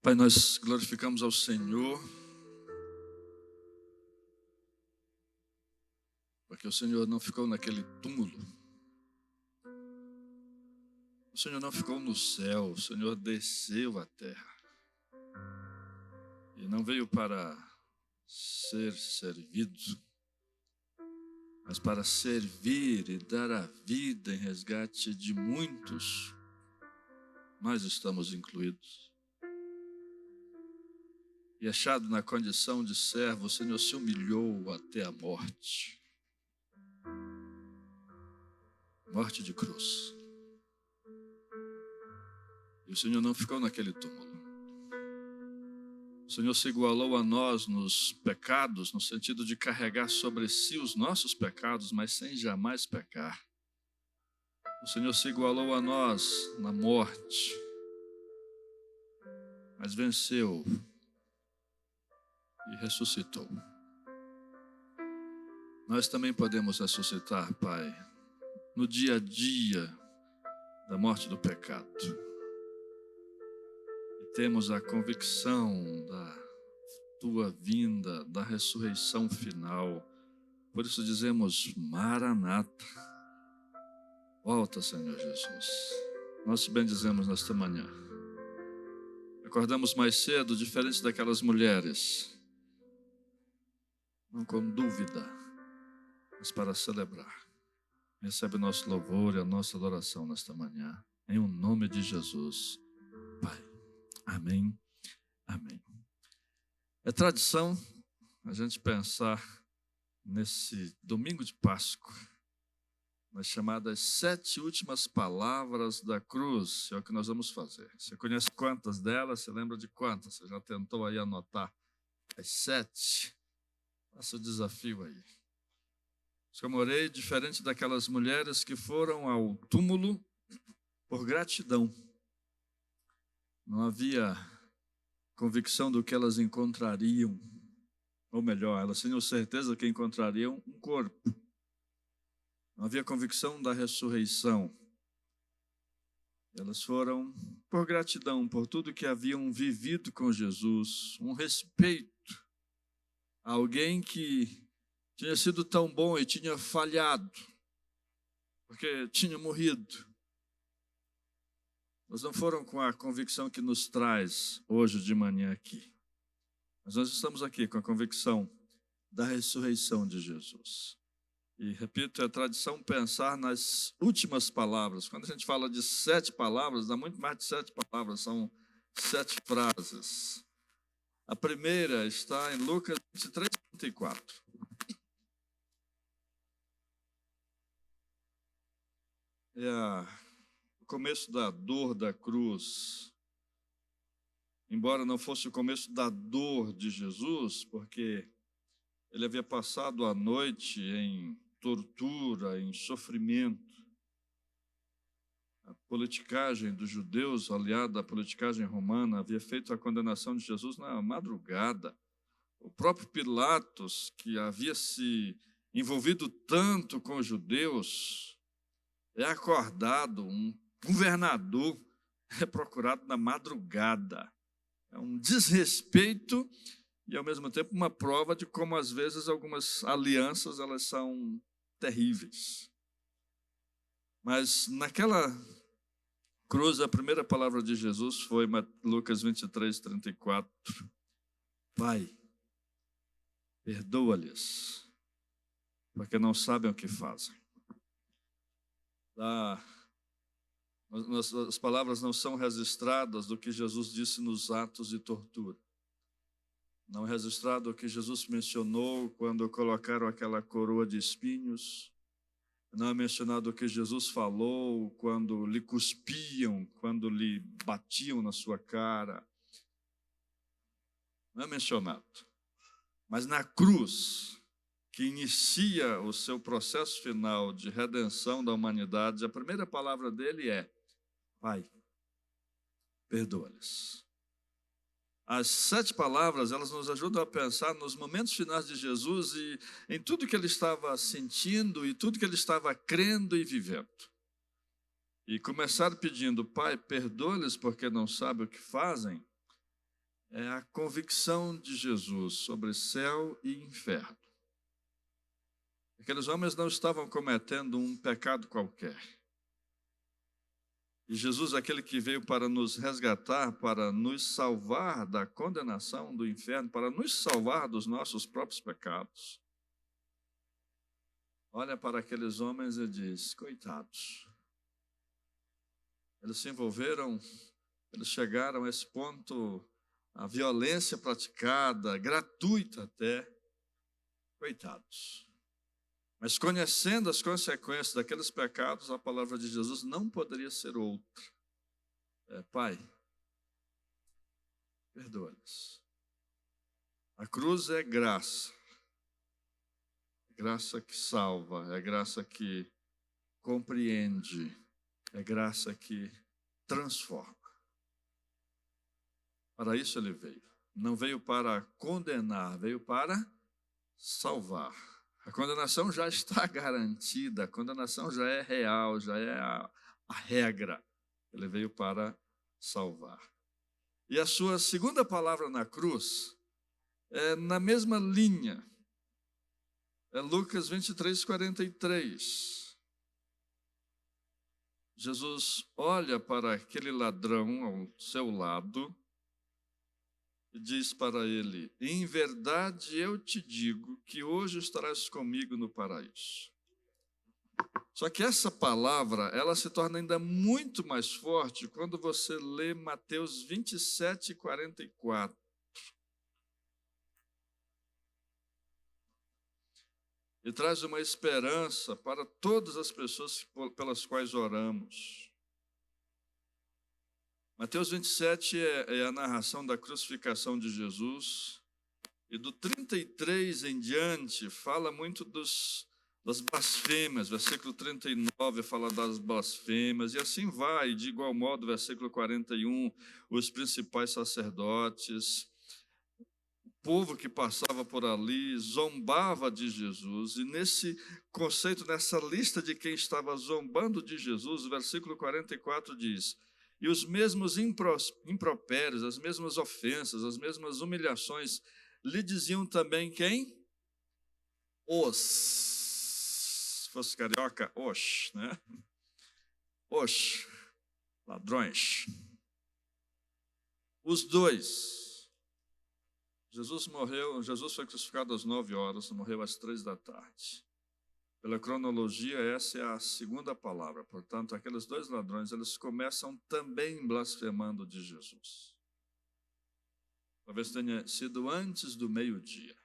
Pai, nós glorificamos ao Senhor, porque o Senhor não ficou naquele túmulo. O Senhor não ficou no céu, o Senhor desceu à terra. E não veio para ser servido, mas para servir e dar a vida em resgate de muitos. Nós estamos incluídos. E achado na condição de servo, o Senhor se humilhou até a morte. Morte de cruz. E o Senhor não ficou naquele túmulo. O Senhor se igualou a nós nos pecados, no sentido de carregar sobre si os nossos pecados, mas sem jamais pecar. O Senhor se igualou a nós na morte, mas venceu e ressuscitou. Nós também podemos ressuscitar, Pai, no dia a dia da morte do pecado. E temos a convicção da Tua vinda, da ressurreição final. Por isso dizemos, Maranata. Volta, Senhor Jesus. Nós te bendizemos nesta manhã. Acordamos mais cedo, diferente daquelas mulheres. Não com dúvida, mas para celebrar. Recebe o nosso louvor e a nossa adoração nesta manhã. Em o nome de Jesus, Pai. Amém. Amém. É tradição a gente pensar nesse domingo de Páscoa, nas chamadas 7 últimas palavras da cruz. É o que nós vamos fazer. Você conhece quantas delas? Você lembra de quantas? Você já tentou aí anotar as 7? Faça o desafio aí. Como orei, diferente daquelas mulheres que foram ao túmulo por gratidão. Não havia convicção do que elas encontrariam. Ou melhor, elas tinham certeza que encontrariam um corpo. Não havia convicção da ressurreição. Elas foram por gratidão, por tudo que haviam vivido com Jesus. Um respeito a alguém que tinha sido tão bom e tinha falhado, porque tinha morrido. Nós não foram com a convicção que nos traz hoje de manhã aqui. Mas nós estamos aqui com a convicção da ressurreição de Jesus. E, repito, é tradição pensar nas últimas palavras. Quando a gente fala de 7 palavras, dá muito mais de 7 palavras, são 7 frases. A primeira está em Lucas 23, 34. É o começo da dor da cruz. Embora não fosse o começo da dor de Jesus, porque ele havia passado a noite em tortura, em sofrimento. A politicagem dos judeus, aliada à politicagem romana, havia feito a condenação de Jesus na madrugada. O próprio Pilatos, que havia se envolvido tanto com os judeus, é acordado, um governador é procurado na madrugada. É um desrespeito e, ao mesmo tempo, uma prova de como, às vezes, algumas alianças elas são terríveis. Mas, naquela cruz, a primeira palavra de Jesus foi Lucas 23, 34. Pai, perdoa-lhes, porque não sabem o que fazem. As palavras não são registradas do que Jesus disse nos atos de tortura. Não é registrado o que Jesus mencionou quando colocaram aquela coroa de espinhos. Não é mencionado o que Jesus falou quando lhe cuspiam, quando lhe batiam na sua cara. Não é mencionado. Mas na cruz, que inicia o seu processo final de redenção da humanidade, a primeira palavra dele é: Pai, perdoa-lhes. As 7 palavras, elas nos ajudam a pensar nos momentos finais de Jesus e em tudo que ele estava sentindo e tudo que ele estava crendo e vivendo. E começar pedindo, Pai, perdoa-lhes porque não sabem o que fazem, é a convicção de Jesus sobre céu e inferno. Aqueles homens não estavam cometendo um pecado qualquer. E Jesus, aquele que veio para nos resgatar, para nos salvar da condenação do inferno, para nos salvar dos nossos próprios pecados, olha para aqueles homens e diz: coitados. Eles se envolveram, eles chegaram a esse ponto, a violência praticada, gratuita até, coitados. Mas conhecendo as consequências daqueles pecados, a palavra de Jesus não poderia ser outra. Pai, perdoa-lhes. A cruz é graça. Graça que salva, é graça que compreende, é graça que transforma. Para isso ele veio. Não veio para condenar, veio para salvar. A condenação já está garantida, a condenação já é real, já é a regra. Ele veio para salvar. E a sua segunda palavra na cruz é na mesma linha. É Lucas 23, 43. Jesus olha para aquele ladrão ao seu lado e diz para ele: em verdade eu te digo que hoje estarás comigo no paraíso. Só que essa palavra, ela se torna ainda muito mais forte quando você lê Mateus 27, 44. E traz uma esperança para todas as pessoas pelas quais oramos. Mateus 27 é a narração da crucificação de Jesus, e do 33 em diante fala muito das blasfêmias. Versículo 39 fala das blasfêmias, e assim vai, de igual modo, versículo 41, os principais sacerdotes, o povo que passava por ali, zombava de Jesus, e nesse conceito, nessa lista de quem estava zombando de Jesus, o versículo 44 diz: e os mesmos impropérios, as mesmas ofensas, as mesmas humilhações, lhe diziam também quem? Se fosse carioca, né? Ladrões. Os dois. Jesus foi crucificado às 9h, morreu às 3h. Pela cronologia, essa é a segunda palavra. Portanto, aqueles dois ladrões, eles começam também blasfemando de Jesus. Talvez tenha sido antes do meio-dia.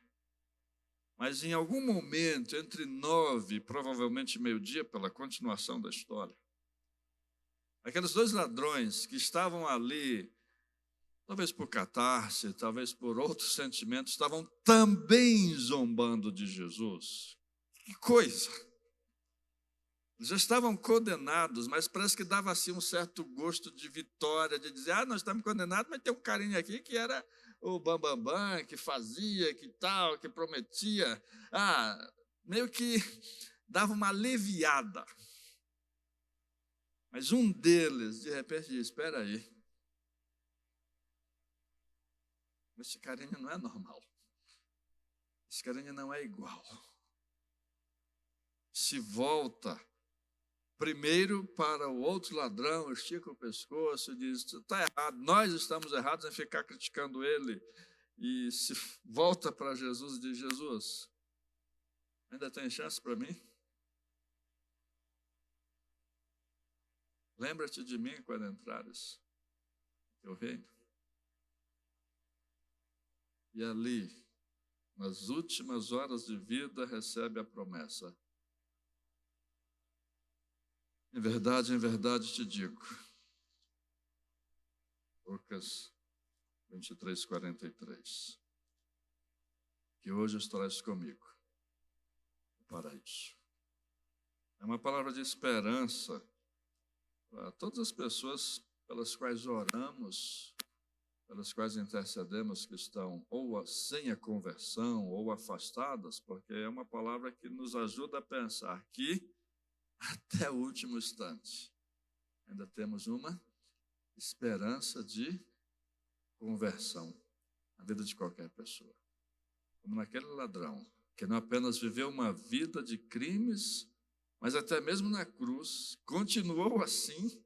Mas em algum momento, entre 9 e provavelmente meio-dia, pela continuação da história, aqueles dois ladrões que estavam ali, talvez por catarse, talvez por outros sentimentos, estavam também zombando de Jesus. Que coisa! Eles já estavam condenados, mas parece que dava assim um certo gosto de vitória, de dizer: nós estamos condenados, mas tem um carinha aqui que era o bambambam, que fazia, que tal, que prometia. Meio que dava uma aliviada. Mas um deles, de repente, diz: espera aí, esse carinha não é normal. Esse carinha não é igual. Se volta primeiro para o outro ladrão, estica o pescoço e diz: está errado, nós estamos errados em ficar criticando ele. E se volta para Jesus e diz: Jesus, ainda tem chance para mim? Lembra-te de mim quando entrares no teu reino. E ali, nas últimas horas de vida, recebe a promessa: em verdade te digo. Lucas 23, 43. Que hoje estarás comigo no paraíso. É uma palavra de esperança para todas as pessoas pelas quais oramos, pelas quais intercedemos, que estão ou sem a conversão ou afastadas, porque é uma palavra que nos ajuda a pensar que até o último instante ainda temos uma esperança de conversão. na vida de qualquer pessoa. Como naquele ladrão, que não apenas viveu uma vida de crimes, mas até mesmo na cruz, continuou assim,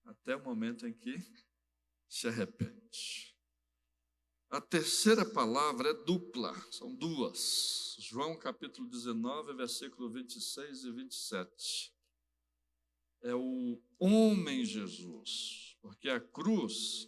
até o momento em que se arrepende. A terceira palavra é dupla, são duas. João capítulo 19, versículo 26 e 27. É o homem Jesus, porque a cruz,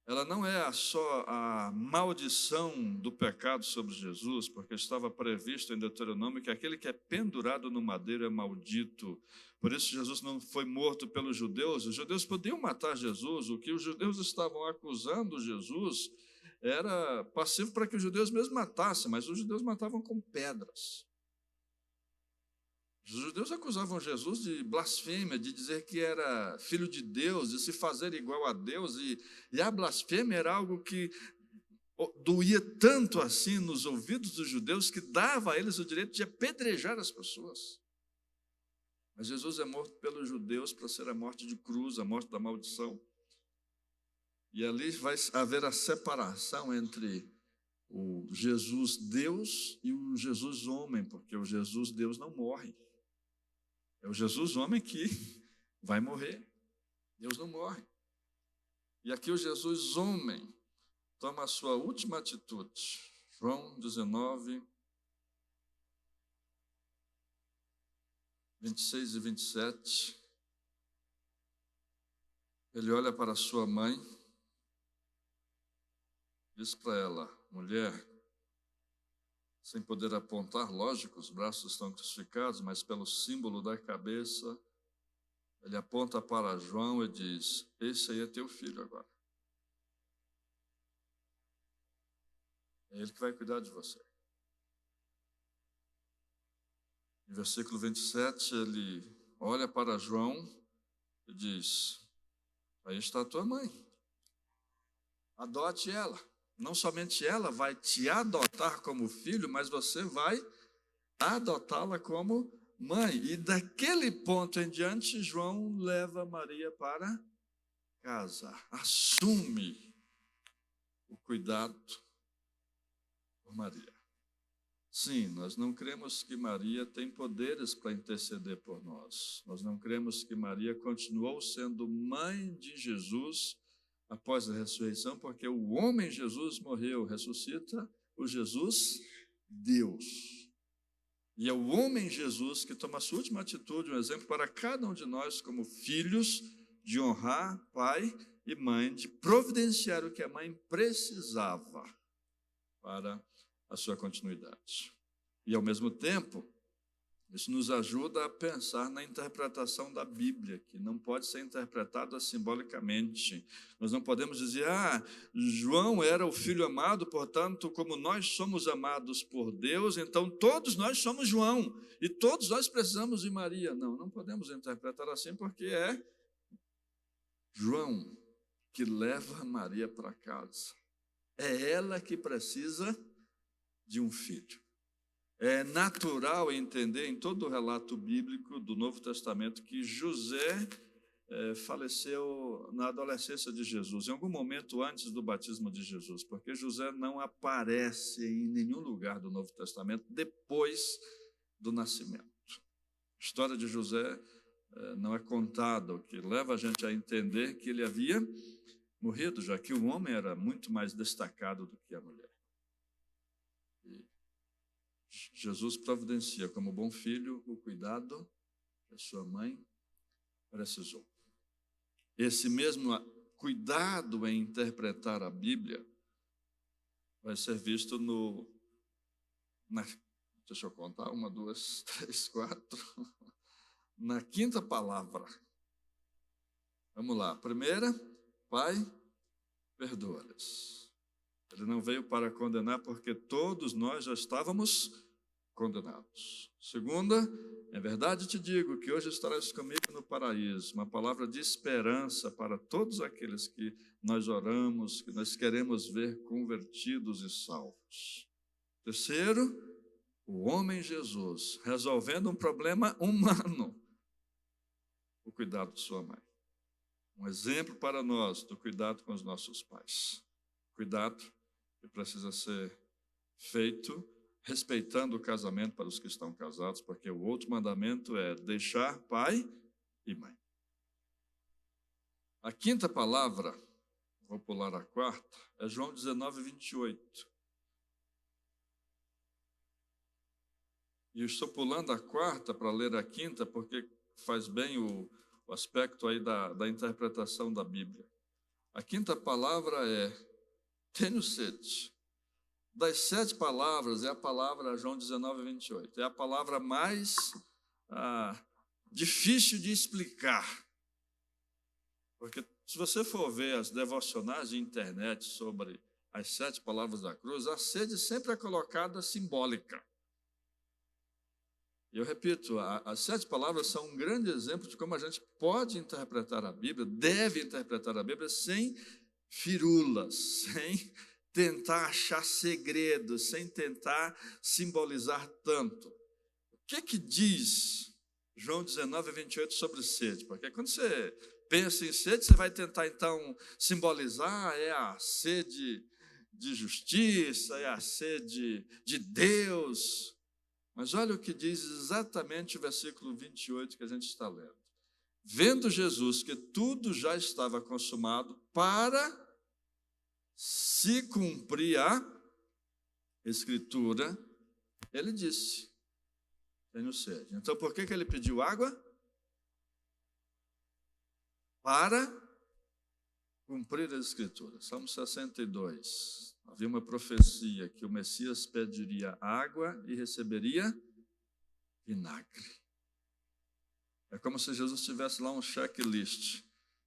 ela não é só a maldição do pecado sobre Jesus, porque estava previsto em Deuteronômio que aquele que é pendurado no madeiro é maldito. Por isso Jesus não foi morto pelos judeus. Os judeus podiam matar Jesus. O que os judeus estavam acusando Jesus era passivo para que os judeus mesmo matassem, mas os judeus matavam com pedras. Os judeus acusavam Jesus de blasfêmia, de dizer que era filho de Deus, de se fazer igual a Deus, e a blasfêmia era algo que doía tanto assim nos ouvidos dos judeus que dava a eles o direito de apedrejar as pessoas. Mas Jesus é morto pelos judeus para ser a morte de cruz, a morte da maldição. E ali vai haver a separação entre o Jesus Deus e o Jesus homem, porque o Jesus Deus não morre. É o Jesus homem que vai morrer. Deus não morre. E aqui o Jesus homem toma a sua última atitude. João 19, 26 e 27. Ele olha para sua mãe, diz para ela: mulher, sem poder apontar, lógico, os braços estão crucificados, mas pelo símbolo da cabeça, ele aponta para João e diz: esse aí é teu filho agora. É ele que vai cuidar de você. No versículo 27, ele olha para João e diz: aí está a tua mãe. Adote ela. Não somente ela vai te adotar como filho, mas você vai adotá-la como mãe. E daquele ponto em diante, João leva Maria para casa. Assume o cuidado por Maria. Sim, nós não cremos que Maria tem poderes para interceder por nós. Nós não cremos que Maria continuou sendo mãe de Jesus após a ressurreição, porque o homem Jesus morreu, ressuscita o Jesus Deus. E é o homem Jesus que toma a sua última atitude, um exemplo para cada um de nós como filhos, de honrar pai e mãe, de providenciar o que a mãe precisava para a sua continuidade. E, ao mesmo tempo, isso nos ajuda a pensar na interpretação da Bíblia, que não pode ser interpretada simbolicamente. Nós não podemos dizer: João era o filho amado, portanto, como nós somos amados por Deus, então todos nós somos João, e todos nós precisamos de Maria. Não, não podemos interpretar assim, porque é João que leva Maria para casa. É ela que precisa de um filho. É natural entender em todo o relato bíblico do Novo Testamento que José faleceu na adolescência de Jesus, em algum momento antes do batismo de Jesus, porque José não aparece em nenhum lugar do Novo Testamento depois do nascimento. A história de José não é contada, o que leva a gente a entender que ele havia morrido, já que o homem era muito mais destacado do que a mulher. Jesus providencia como bom filho o cuidado que a sua mãe precisou. Esse mesmo cuidado em interpretar a Bíblia vai ser visto deixa eu contar, 1, 2, 3, 4, na quinta palavra. Vamos lá. Primeira, Pai, perdoa-lhes. Ele não veio para condenar, porque todos nós já estávamos condenados. Segunda, em verdade te digo que hoje estarás comigo no paraíso. Uma palavra de esperança para todos aqueles que nós oramos, que nós queremos ver convertidos e salvos. Terceiro, o homem Jesus, resolvendo um problema humano, o cuidado de sua mãe. Um exemplo para nós do cuidado com os nossos pais. cuidado que precisa ser feito, respeitando o casamento para os que estão casados, porque o outro mandamento é deixar pai e mãe. A quinta palavra, vou pular a quarta, é João 19, 28. E eu estou pulando a quarta para ler a quinta, porque faz bem o aspecto aí da interpretação da Bíblia. A quinta palavra é tenho sede. Das 7 palavras, é a palavra João 19, 28. É a palavra mais difícil de explicar. Porque se você for ver as devocionais de internet sobre as 7 palavras da cruz, a sede sempre é colocada simbólica. E eu repito, as 7 palavras são um grande exemplo de como a gente pode interpretar a Bíblia, deve interpretar a Bíblia sem firulas, sem tentar achar segredos, sem tentar simbolizar tanto. O que diz João 19, 28 sobre sede? Porque quando você pensa em sede, você vai tentar então simbolizar, é a sede de justiça, é a sede de Deus. Mas olha o que diz exatamente o versículo 28 que a gente está lendo. Vendo Jesus que tudo já estava consumado para se cumprir a Escritura, ele disse, tenho sede. Então, por que ele pediu água? Para cumprir as Escrituras. Salmo 62. Havia uma profecia que o Messias pediria água e receberia vinagre. É como se Jesus tivesse lá um checklist.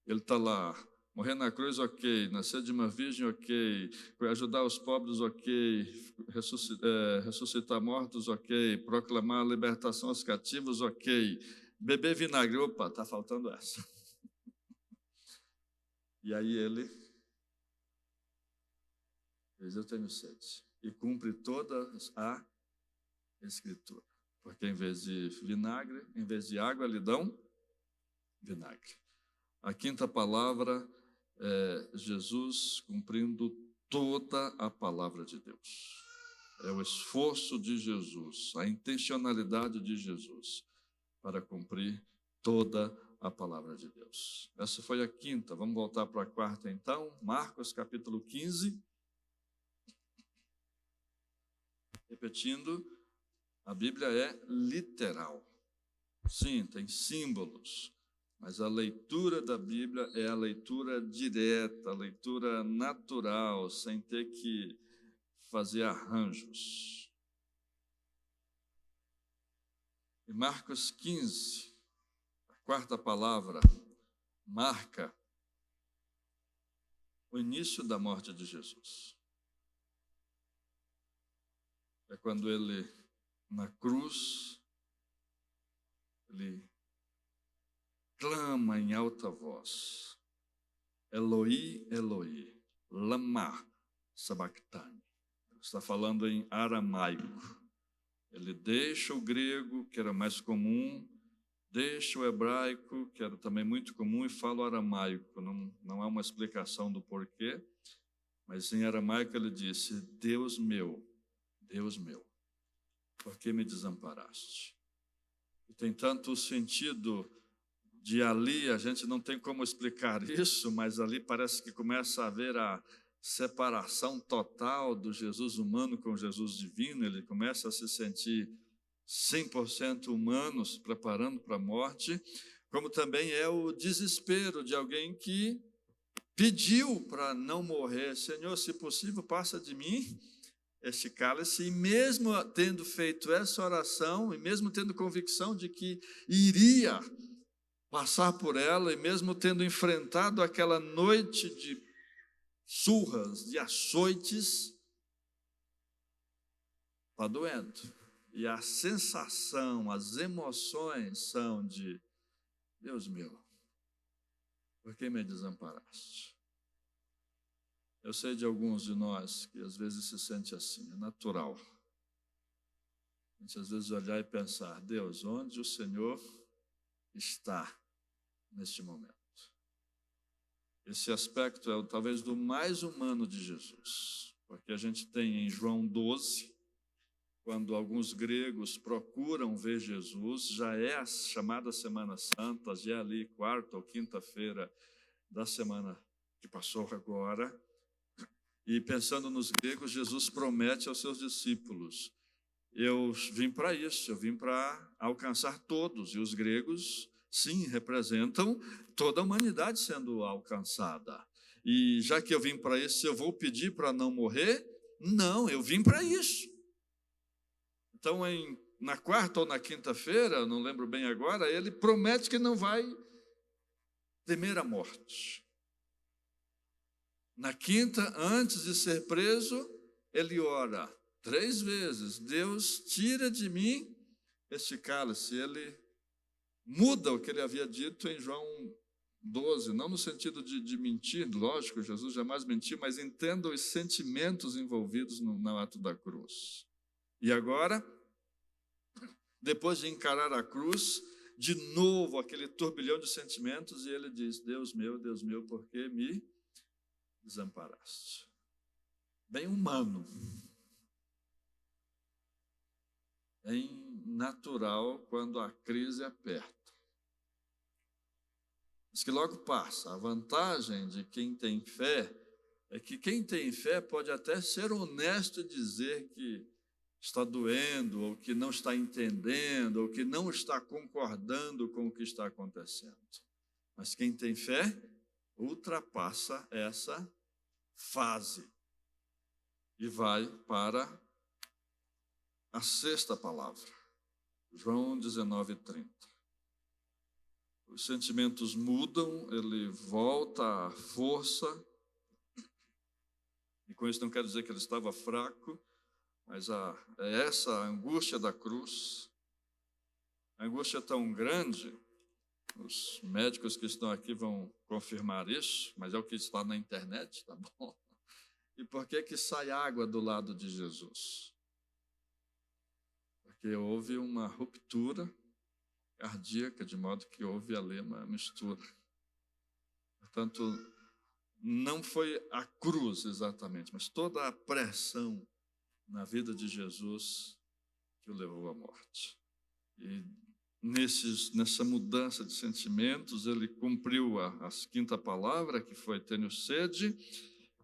Ele está lá, morrer na cruz, ok. Nascer de uma virgem, ok. Ajudar os pobres, ok. Ressuscitar mortos, ok. Proclamar a libertação aos cativos, ok. Beber vinagre, opa, está faltando essa. E aí ele diz, eu tenho sede. E cumpre toda a Escritura. Porque em vez de vinagre, em vez de água, lhe dão vinagre. A quinta palavra é Jesus cumprindo toda a palavra de Deus. É o esforço de Jesus, a intencionalidade de Jesus para cumprir toda a palavra de Deus. Essa foi a quinta. Vamos voltar para a quarta então. Marcos capítulo 15. Repetindo, a Bíblia é literal. Sim, tem símbolos. Mas a leitura da Bíblia é a leitura direta, a leitura natural, sem ter que fazer arranjos. Em Marcos 15, a quarta palavra marca o início da morte de Jesus. É quando ele, na cruz, ele clama em alta voz, Eloi, Eloi, lama sabachthani. Ele está falando em aramaico. Ele deixa o grego, que era mais comum, deixa o hebraico, que era também muito comum, e fala o aramaico. Não há uma explicação do porquê, mas em aramaico ele disse, Deus meu, por que me desamparaste? E tem tanto o sentido de ali, a gente não tem como explicar isso, mas ali parece que começa a haver a separação total do Jesus humano com o Jesus divino. Ele começa a se sentir 100% humano, se preparando para a morte, como também é o desespero de alguém que pediu para não morrer. Senhor, se possível, passa de mim este cálice, e mesmo tendo feito essa oração, e mesmo tendo convicção de que iria passar por ela, e mesmo tendo enfrentado aquela noite de surras, de açoites, está doendo. E a sensação, as emoções são de, Deus meu, por que me desamparaste? Eu sei de alguns de nós que às vezes se sente assim, é natural. A gente às vezes olhar e pensar, Deus, onde o Senhor está neste momento? Esse aspecto é talvez do mais humano de Jesus, porque a gente tem em João 12, quando alguns gregos procuram ver Jesus, já é a chamada Semana Santa, já é ali quarta ou quinta-feira da semana que passou agora, e pensando nos gregos, Jesus promete aos seus discípulos: eu vim para isso, eu vim para alcançar todos, e os gregos, sim, representam toda a humanidade sendo alcançada. E já que eu vim para isso, eu vou pedir para não morrer? Não, eu vim para isso. Então, na quarta ou na quinta-feira, não lembro bem agora, ele promete que não vai temer a morte. Na quinta, antes de ser preso, ele ora 3 vezes: Deus, tira de mim este cálice. Ele muda o que ele havia dito em João 12, não no sentido de mentir, lógico, Jesus jamais mentiu, mas entenda os sentimentos envolvidos no ato da cruz. E agora, depois de encarar a cruz, de novo aquele turbilhão de sentimentos, e ele diz: Deus meu, por que me desamparaste? Bem humano, bem natural quando a crise aperta. Mas que logo passa. A vantagem de quem tem fé é que quem tem fé pode até ser honesto e dizer que está doendo, ou que não está entendendo, ou que não está concordando com o que está acontecendo. Mas quem tem fé ultrapassa essa fase e vai para a 6ª palavra, João 19:30. Os sentimentos mudam, ele volta à força, e com isso não quero dizer que ele estava fraco, mas é essa a angústia da cruz. A angústia é tão grande, os médicos que estão aqui vão confirmar isso, mas é o que está na internet, tá bom? E por que sai água do lado de Jesus? Porque houve uma ruptura cardíaca, de modo que houve ali uma mistura. Portanto, não foi a cruz exatamente, mas toda a pressão na vida de Jesus que o levou à morte. E nessa mudança de sentimentos, ele cumpriu a 5ª palavra, que foi: tenho sede,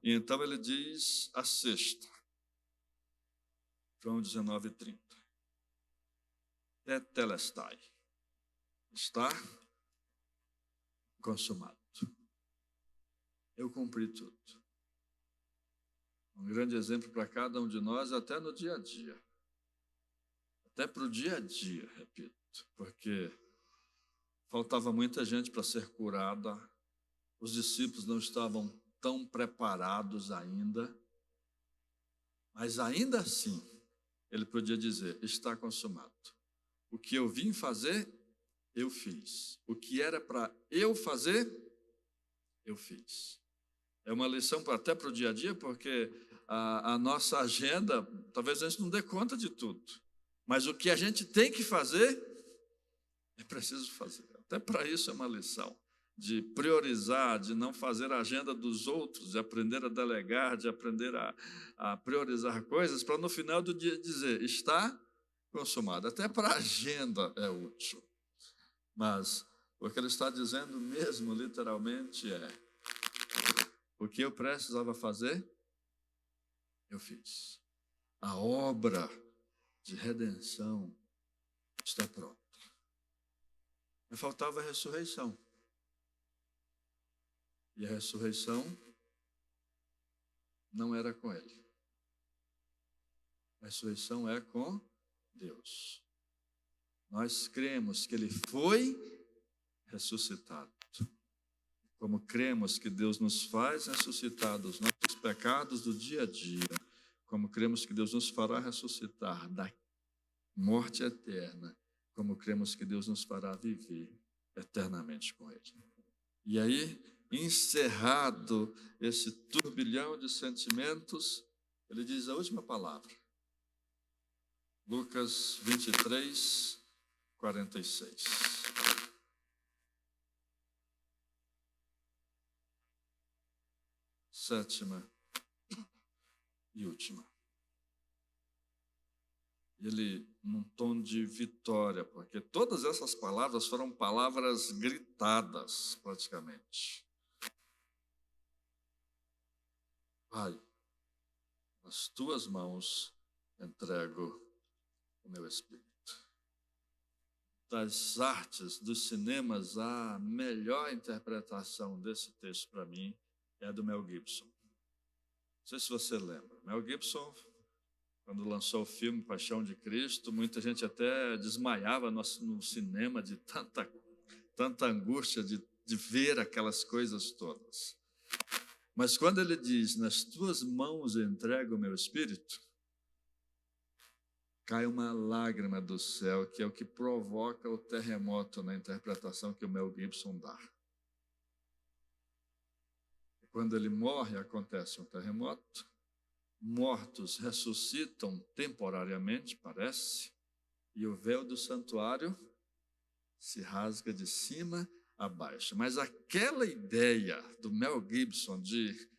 e então ele diz a 6ª, João 19:30. Tetelestai. Está consumado. Eu cumpri tudo. Um grande exemplo para cada um de nós, até no dia a dia. Até para o dia a dia, repito. Porque faltava muita gente para ser curada. Os discípulos não estavam tão preparados ainda. Mas ainda assim, ele podia dizer: está consumado. O que eu vim fazer, eu fiz. O que era para eu fazer, eu fiz. É uma lição até para o dia a dia, porque a nossa agenda, talvez a gente não dê conta de tudo. Mas o que a gente tem que fazer, é preciso fazer. Até para isso é uma lição. De priorizar, de não fazer a agenda dos outros, de aprender a delegar, de aprender a priorizar coisas, para no final do dia dizer: está consumado. Até para a agenda é útil. Mas o que ele está dizendo mesmo, literalmente, é: o que eu precisava fazer, eu fiz. A obra de redenção está pronta. Me faltava a ressurreição. E a ressurreição não era com ele. A ressurreição é com Deus. Nós cremos que ele foi ressuscitado. Como cremos que Deus nos faz ressuscitar dos nossos pecados do dia a dia, como cremos que Deus nos fará ressuscitar da morte eterna, como cremos que Deus nos fará viver eternamente com ele. E aí, encerrado esse turbilhão de sentimentos, ele diz a última palavra. Lucas 23:46. sétima e última. Ele, num tom de vitória, porque todas essas palavras foram palavras gritadas, praticamente. Pai, nas tuas mãos entrego o meu espírito. Das artes, dos cinemas, a melhor interpretação desse texto para mim é a do Mel Gibson. Não sei se você lembra. Mel Gibson, quando lançou o filme Paixão de Cristo, muita gente até desmaiava no cinema de tanta angústia de ver aquelas coisas todas. Mas quando ele diz, nas tuas mãos entrego o meu espírito, cai uma lágrima do céu, que é o que provoca o terremoto na interpretação que o Mel Gibson dá. Quando ele morre, acontece um terremoto, mortos ressuscitam temporariamente, parece, e o véu do santuário se rasga de cima a baixo. Mas aquela ideia do Mel Gibson de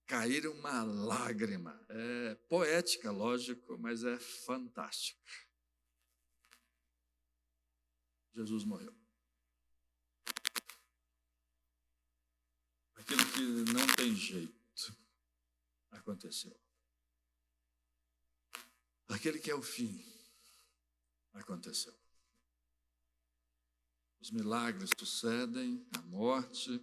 cair uma lágrima é poética, lógico, mas é fantástica. Jesus morreu. Aquilo que não tem jeito aconteceu. Aquele que é o fim aconteceu. Os milagres sucedem, a morte.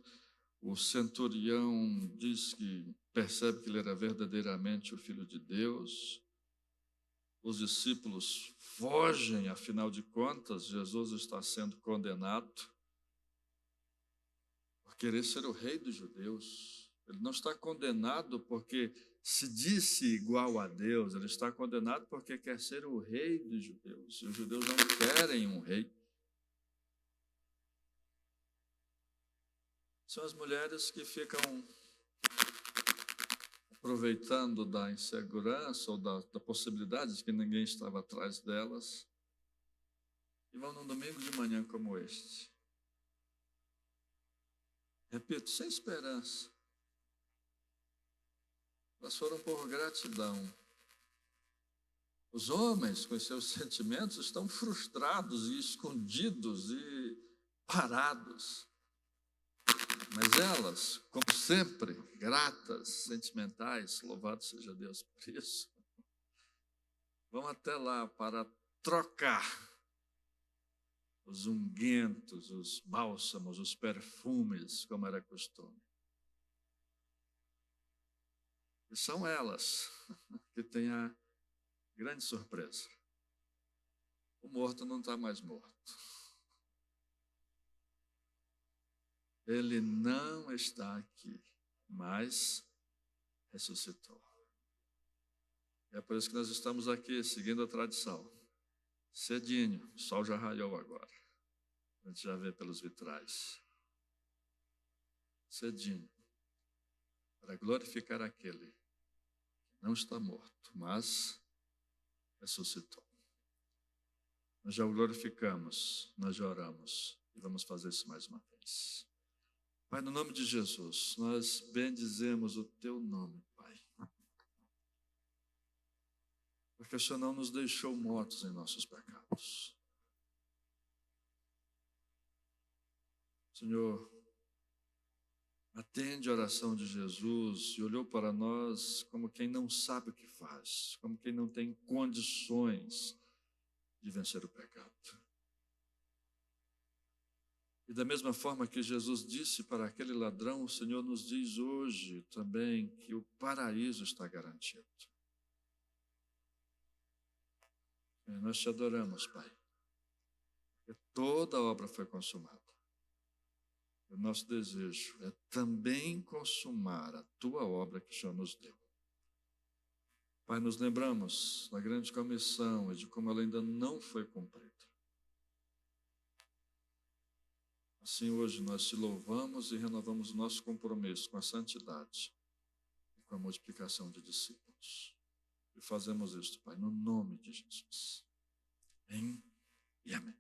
O centurião diz que percebe que ele era verdadeiramente o Filho de Deus. Os discípulos fogem, afinal de contas, Jesus está sendo condenado por querer ser o rei dos judeus. Ele não está condenado porque se disse igual a Deus, ele está condenado porque quer ser o rei dos judeus. E os judeus não querem um rei. São as mulheres que ficam aproveitando da insegurança ou da possibilidade de que ninguém estava atrás delas e vão num domingo de manhã como este. Repito, sem esperança. Elas foram por gratidão. Os homens, com seus sentimentos, estão frustrados e escondidos e parados. Mas elas, como sempre, gratas, sentimentais, louvado seja Deus por isso, vão até lá para trocar os ungüentos, os bálsamos, os perfumes, como era costume. E são elas que têm a grande surpresa. O morto não está mais morto. Ele não está aqui, mas ressuscitou. É por isso que nós estamos aqui, seguindo a tradição. Cedinho, o sol já raiou agora. A gente já vê pelos vitrais. Cedinho, para glorificar aquele que não está morto, mas ressuscitou. Nós já o glorificamos, nós já oramos e vamos fazer isso mais uma vez. Pai, no nome de Jesus, nós bendizemos o Teu nome, Pai. Porque o Senhor não nos deixou mortos em nossos pecados. Senhor, atende a oração de Jesus e olhou para nós como quem não sabe o que faz, como quem não tem condições de vencer o pecado. E da mesma forma que Jesus disse para aquele ladrão, o Senhor nos diz hoje também que o paraíso está garantido. E nós te adoramos, Pai, porque toda a obra foi consumada. O nosso desejo é também consumar a Tua obra que o Senhor nos deu. Pai, nos lembramos da grande comissão e de como ela ainda não foi cumprida. Assim, hoje nós te louvamos e renovamos o nosso compromisso com a santidade e com a multiplicação de discípulos. E fazemos isto, Pai, no nome de Jesus. Amém e amém.